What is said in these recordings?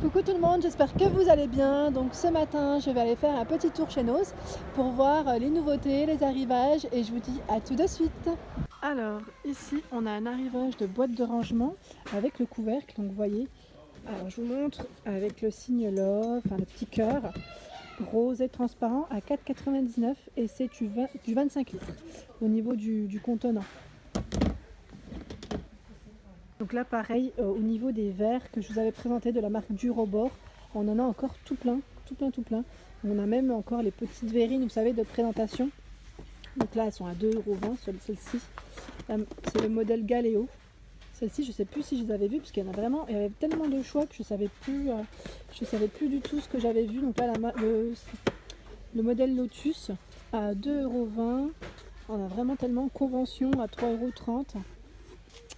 Coucou tout le monde, j'espère que vous allez bien. Donc ce matin, je vais aller faire un petit tour chez Noz pour voir les nouveautés, les arrivages et je vous dis à tout de suite. Alors ici, on a un arrivage de boîte de rangement avec le couvercle, donc vous voyez. Alors je vous montre avec le signe love, enfin le petit cœur rose et transparent à 4,99 et c'est du 25 litres au niveau du contenant. Donc là pareil, au niveau des verres que je vous avais présenté de la marque Durobor, on en a encore tout plein, tout plein, tout plein. On a même encore les petites verrines, vous savez, de présentation. Donc là elles sont à 2,20 €, celle-ci. C'est le modèle Galéo. Celle-ci je ne sais plus si je les avais vues, parce qu'il y en a vraiment, il y avait tellement de choix que je savais plus du tout ce que j'avais vu. Donc là le modèle Lotus à 2,20 €. On a vraiment tellement, convention à 3,30 €.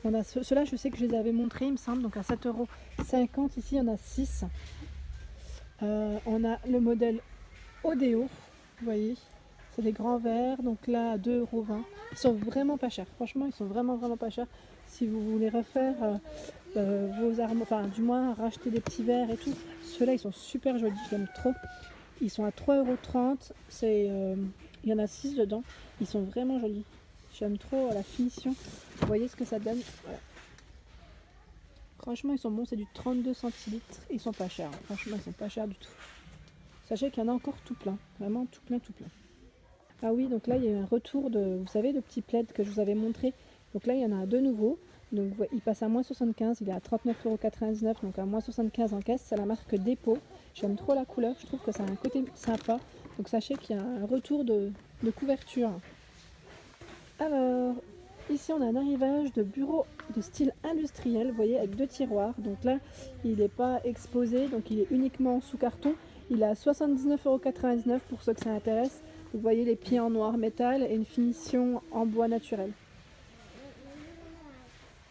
On a ceux-là, je sais que je les avais montrés, il me semble, donc à 7,50 € ici, il y en a 6. On a le modèle Odeo, vous voyez, c'est des grands verres, donc là à 2,20 €. Ils sont vraiment pas chers, franchement, ils sont vraiment pas chers. Si vous voulez refaire vos armes, enfin du moins racheter des petits verres et tout, ceux-là ils sont super jolis, j'aime trop. Ils sont à 3,30 €, il y en a 6 dedans, ils sont vraiment jolis. J'aime trop la finition. Vous voyez ce que ça donne. Voilà. Franchement, ils sont bons. C'est du 32 centilitres. Ils sont pas chers. Franchement, ils sont pas chers du tout. Sachez qu'il y en a encore tout plein. Vraiment tout plein, tout plein. Ah oui, donc là, il y a eu un retour de, vous savez, le petit plaid que je vous avais montré. Donc là, il y en a de nouveau. Donc il passe à moins 75. Il est à 39,99 €. Donc à moins 75 en caisse. C'est la marque Dépôt. J'aime trop la couleur. Je trouve que ça a un côté sympa. Donc sachez qu'il y a un retour de couverture. Alors, ici on a un arrivage de bureau de style industriel, vous voyez, avec 2 tiroirs. Donc là, il n'est pas exposé, donc il est uniquement sous carton. Il est à 79,99 € pour ceux que ça intéresse. Vous voyez les pieds en noir métal et une finition en bois naturel.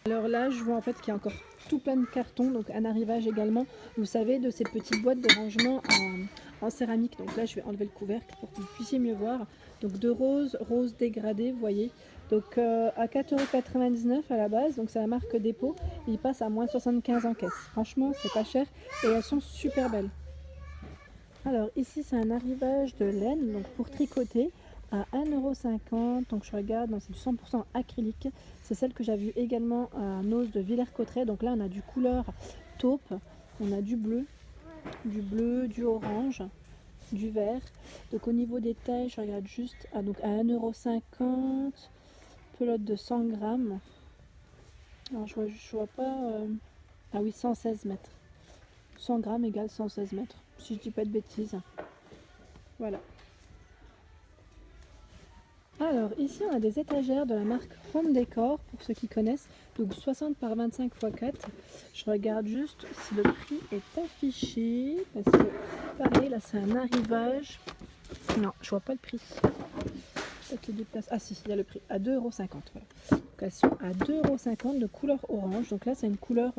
Alors là, je vois en fait qu'il y a encore tout plein de cartons, donc un arrivage également, vous savez, de ces petites boîtes de rangement en céramique. Donc là, je vais enlever le couvercle pour que vous puissiez mieux voir. Donc de rose dégradé, vous voyez. Donc à 4,99 € à la base, donc c'est la marque Dépôt. Il passe à moins 75 € en caisse. Franchement, c'est pas cher et elles sont super belles. Alors ici, c'est un arrivage de laine, donc pour tricoter à 1,50 €. Donc je regarde, c'est du 100% acrylique. C'est celle que j'ai vue également à Noz de Villers-Cotterêts. Donc là, on a du couleur taupe, on a du bleu, du orange, du vert. Donc au niveau des tailles, je regarde juste donc à 1,50 €, pelote de 100 grammes. Alors je vois pas. Ah oui, 116 mètres. 100 grammes égale 116 mètres, si je dis pas de bêtises. Voilà. Alors ici on a des étagères de la marque Home Decor pour ceux qui connaissent, donc 60 par 25 x 4. Je regarde juste si le prix est affiché parce que pareil là c'est un arrivage. Non, je vois pas le prix. Peut-être les déplace. Ah si, il y a le prix à 2,50 €. Voilà. Donc elles sont à 2,50 € de couleur orange. Donc là c'est une couleur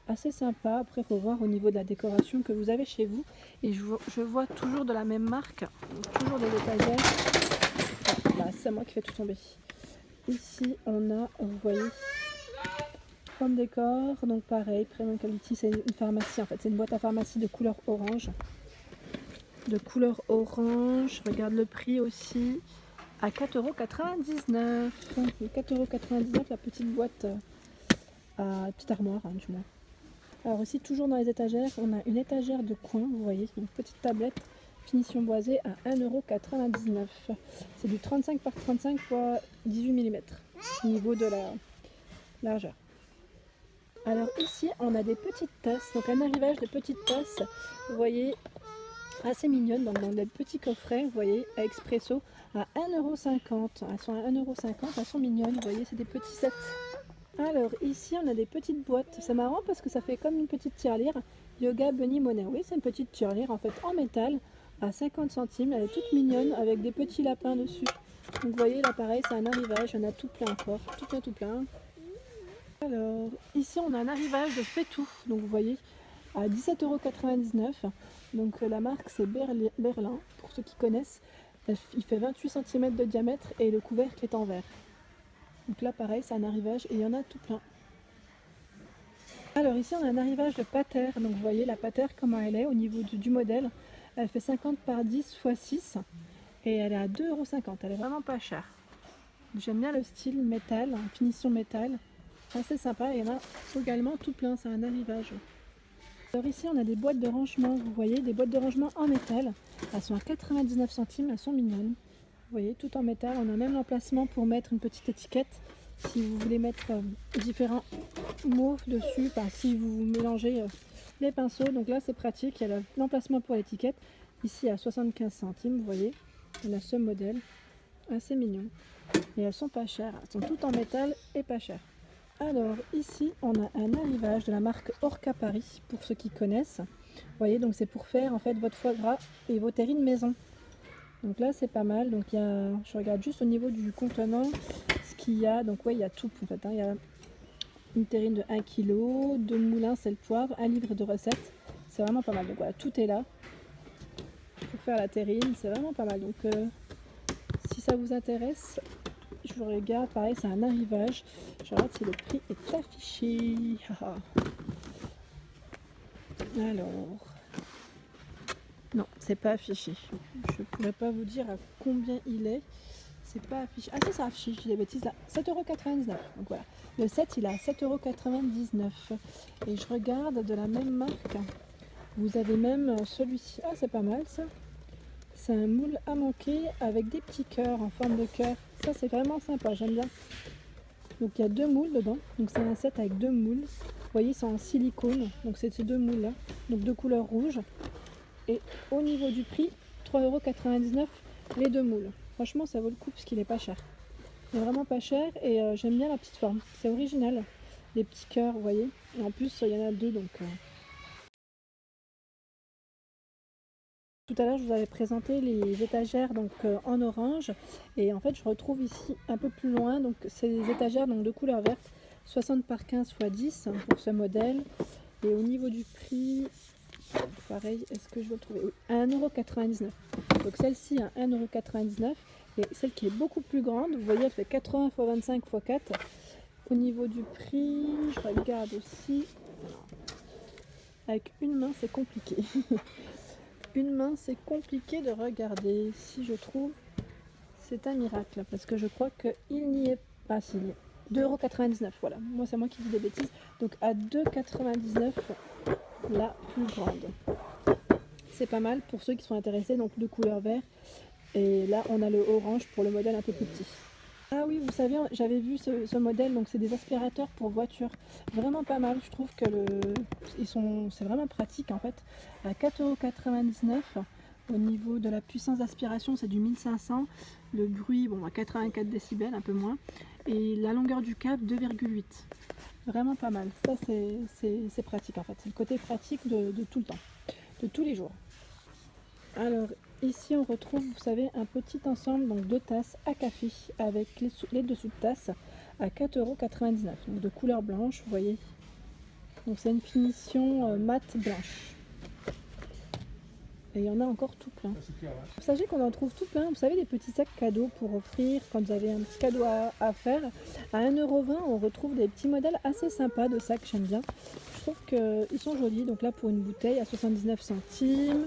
assez sympa. Après il faut voir au niveau de la décoration que vous avez chez vous. Et je vois toujours de la même marque, toujours des étagères. Là, c'est moi qui fais tout tomber. Ici, on a, vous voyez, Home Decor, donc pareil, Premium Quality, c'est une pharmacie en fait, c'est une boîte à pharmacie de couleur orange. Je regarde le prix aussi, à 4,99 €. 4,99 € la petite boîte à petite armoire, hein, du moins. Alors ici, toujours dans les étagères, on a une étagère de coin, vous voyez, une petite tablette. Finition boisée à 1,99 €. C'est du 35 par 35 x 18 mm au niveau de la largeur. Alors ici on a des petites tasses, donc un arrivage de petites tasses, vous voyez, assez mignonnes, donc dans des petits coffrets, vous voyez, à expresso à 1,50 €. Elles sont à 1,50 €, elles sont mignonnes, vous voyez, c'est des petits sets. Alors ici on a des petites boîtes, c'est marrant parce que ça fait comme une petite tirelire. Yoga Bunny Money, oui c'est une petite tirelire en fait en métal à 50 centimes, elle est toute mignonne avec des petits lapins dessus. Donc vous voyez là pareil c'est un arrivage, il y en a tout plein encore, tout plein. Alors ici on a un arrivage de Faitout, donc vous voyez à 17,99 €. Donc la marque c'est Berlin pour ceux qui connaissent. Il fait 28 cm de diamètre et le couvercle est en verre. Donc là pareil c'est un arrivage et il y en a tout plein. Alors ici on a un arrivage de patère, donc vous voyez la patère comment elle est au niveau du modèle. Elle fait 50 par 10 x 6 et elle est à 2,50 €, elle est vraiment pas chère. J'aime bien le style métal, finition métal, assez sympa, et il y en a également tout plein, c'est un arrivage. Alors ici on a des boîtes de rangement, vous voyez, des boîtes de rangement en métal, elles sont à 99 centimes, elles sont mignonnes. Vous voyez, tout en métal, on a même l'emplacement pour mettre une petite étiquette si vous voulez mettre différents mots dessus, si vous mélangez les pinceaux, donc là c'est pratique, il y a l'emplacement pour l'étiquette, ici à 75 centimes, vous voyez, on a ce modèle, assez mignon, et elles sont pas chères, elles sont toutes en métal et pas chères. Alors ici on a un arrivage de la marque Orca Paris, pour ceux qui connaissent, vous voyez, donc c'est pour faire en fait votre foie gras et vos terrines maison. Donc là c'est pas mal, donc il y a, je regarde juste au niveau du contenant ce qu'il y a, donc ouais il y a tout en fait, hein. Il y a une terrine de 1 kg, 2 moulins sel poivre, 1 livre de recettes, c'est vraiment pas mal, donc voilà tout est là pour faire la terrine, c'est vraiment pas mal, donc si ça vous intéresse, je vous regarde, pareil c'est un arrivage, je regarde si le prix est affiché. Alors... non, c'est pas affiché. Je pourrais pas vous dire à combien il est. C'est pas affiché. Ah si, c'est affiché, je dis des bêtises là. 7,99 €. Donc voilà. Le set, il est à 7,99 €. Et je regarde de la même marque. Vous avez même celui-ci. Ah, c'est pas mal ça. C'est un moule à manquer avec des petits cœurs en forme de cœur. Ça, c'est vraiment sympa, j'aime bien. Donc il y a 2 moules dedans. Donc c'est un set avec 2 moules. Vous voyez, c'est en silicone. Donc c'est ces 2 moules là. Donc de couleur rouge. Et au niveau du prix, 3,99 € les 2 moules. Franchement, ça vaut le coup parce qu'il est pas cher. Il est vraiment pas cher et j'aime bien la petite forme. C'est original. Les petits cœurs, vous voyez. Et en plus, il y en a 2 donc. Tout à l'heure, je vous avais présenté les étagères donc en orange. Et en fait, je retrouve ici un peu plus loin. Donc, c'est des étagères donc, de couleur verte. 60 par 15 x 10 pour ce modèle. Et au niveau du prix, pareil, est-ce que je vais le trouver? Oui, à 1,99 €. Donc celle-ci à 1,99 € et celle qui est beaucoup plus grande, vous voyez, elle fait 80 x 25 x 4. Au niveau du prix, je regarde aussi. Avec une main, c'est compliqué. Une main, c'est compliqué de regarder. Si je trouve, c'est un miracle parce que je crois qu'il n'y est pas. S'il y est 2,99 €, voilà. Moi, c'est moi qui dis des bêtises. Donc à 2,99 € la plus grande. C'est pas mal pour ceux qui sont intéressés, donc de couleur vert. Et là, on a le orange pour le modèle un peu plus petit. Ah oui, vous savez, j'avais vu ce modèle, donc c'est des aspirateurs pour voiture. Vraiment pas mal, je trouve que c'est vraiment pratique en fait. À 4,99 € au niveau de la puissance d'aspiration, c'est du 1500. Le bruit, bon, à 84 décibels, un peu moins. Et la longueur du câble, 2,8. Vraiment pas mal. Ça, c'est pratique en fait. C'est le côté pratique de tout le temps, de tous les jours. Alors ici on retrouve, vous savez, un petit ensemble donc de tasses à café avec les dessous de tasses à 4,99 €, donc de couleur blanche, vous voyez. Donc c'est une finition mat blanche. Et il y en a encore tout plein. Sachez qu'on en trouve tout plein, vous savez, des petits sacs cadeaux pour offrir quand vous avez un petit cadeau à faire. À 1,20 € on retrouve des petits modèles assez sympas de sacs, j'aime bien. Je trouve qu'ils sont jolis, donc là pour une bouteille à 79 centimes.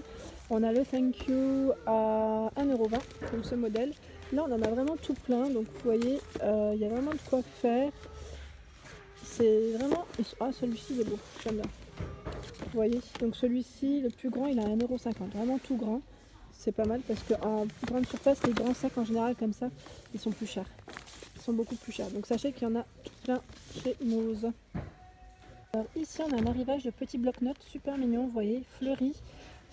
On a le thank you à 1,20 € pour ce modèle. Là on en a vraiment tout plein, donc vous voyez, il y a vraiment de quoi faire. C'est vraiment... ah, celui-ci il est beau, j'aime bien. Vous voyez, donc celui-ci, le plus grand, il est à 1,50 €, vraiment tout grand. C'est pas mal parce qu'en grande surface, les grands sacs en général comme ça, ils sont plus chers. Ils sont beaucoup plus chers. Donc sachez qu'il y en a tout plein chez Mose. Alors ici, on a un arrivage de petits bloc-notes super mignons, vous voyez, fleuris,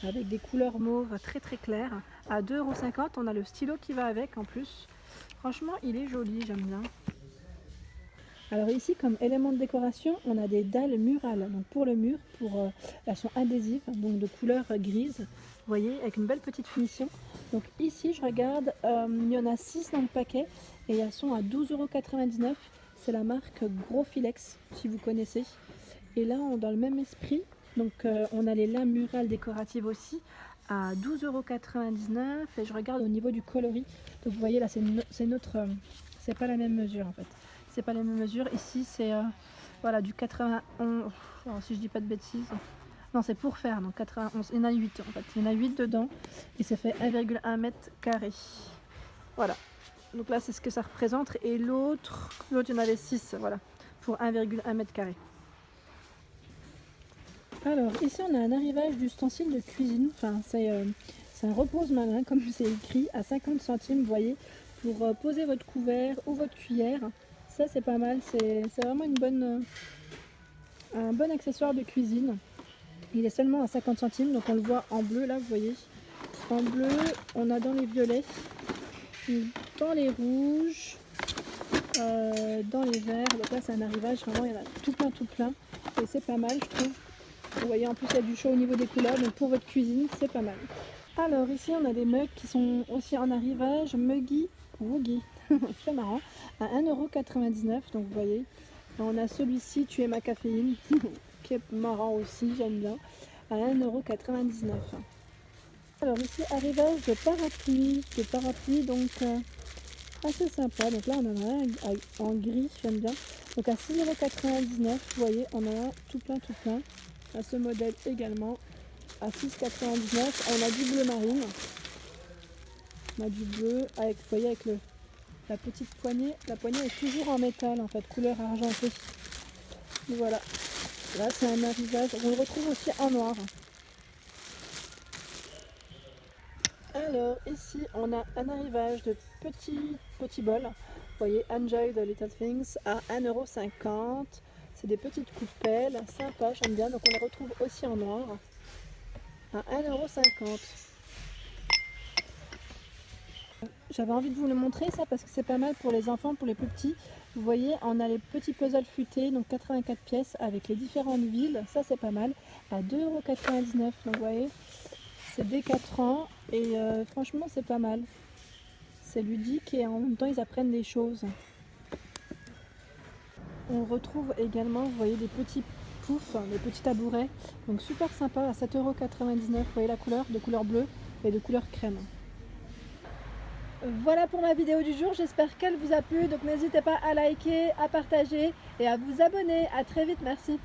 avec des couleurs mauves très très claires. À 2,50 €, on a le stylo qui va avec en plus. Franchement, il est joli, j'aime bien. Alors ici, comme élément de décoration, on a des dalles murales. Donc pour le mur, elles sont adhésives, donc de couleur grise. Vous voyez, avec une belle petite finition. Donc ici, je regarde, il y en a 6 dans le paquet et elles sont à 12,99 €. C'est la marque Gros Filex, si vous connaissez. Et là, dans le même esprit, donc on a les lames murales décoratives aussi à 12,99 €. Et je regarde au niveau du coloris. Donc vous voyez là, c'est pas la même mesure en fait. C'est pas la même mesure. Ici, c'est Voilà, du 91, alors si je dis pas de bêtises. Non, c'est pour faire, donc 91. Il y en a 8 en fait. Il y en a 8 dedans et ça fait 1,1 mètre carré. Voilà. Donc là, c'est ce que ça représente. Et l'autre, il y en avait 6, voilà, pour 1,1 mètre carré. Alors, ici, on a un arrivage d'ustensiles de cuisine. Enfin, c'est un repose-malin, comme c'est écrit, à 50 centimes, vous voyez, pour poser votre couvert ou votre cuillère. Ça, c'est pas mal. C'est vraiment un bon accessoire de cuisine. Il est seulement à 50 centimes, donc on le voit en bleu, là, vous voyez. En bleu, on a dans les violets, dans les rouges, dans les verts. Donc là, c'est un arrivage, vraiment, il y en a tout plein. Et c'est pas mal, je trouve. Vous voyez, en plus, il y a du choix au niveau des couleurs, donc pour votre cuisine, c'est pas mal. Alors, ici, on a des mugs qui sont aussi en arrivage, Muggy Woogie, c'est marrant, à 1,99 €. Donc, vous voyez, on a celui-ci, Tu es ma caféine, qui est marrant aussi, j'aime bien, à 1,99 €. Alors, ici, arrivage de parapluie, donc assez sympa. Donc là, on en a un en gris, j'aime bien. Donc à 6,99 €, vous voyez, on a un tout plein. À ce modèle également, à 6,99 €. On a du bleu marine. On a du bleu avec, vous voyez, avec la petite poignée. La poignée est toujours en métal, en fait, couleur argentée. Et voilà. Là, c'est un arrivage. On le retrouve aussi en noir. Alors, ici, on a un arrivage de petits bols. Vous voyez, Enjoy the Little Things à 1,50 €. C'est des petites coupelles, sympa, j'aime bien. Donc, on les retrouve aussi en noir à 1,50 €. J'avais envie de vous le montrer, ça, parce que c'est pas mal pour les enfants, pour les plus petits. Vous voyez, on a les petits puzzles futés, donc 84 pièces avec les différentes villes. Ça, c'est pas mal, à 2,99 €. Donc, vous voyez, c'est dès 4 ans et franchement, c'est pas mal. C'est ludique et en même temps, ils apprennent des choses. On retrouve également, vous voyez, des petits poufs, des petits tabourets. Donc super sympa, à 7,99 €. Vous voyez la couleur, de couleur bleue et de couleur crème. Voilà pour ma vidéo du jour, j'espère qu'elle vous a plu. Donc n'hésitez pas à liker, à partager et à vous abonner. À très vite, merci.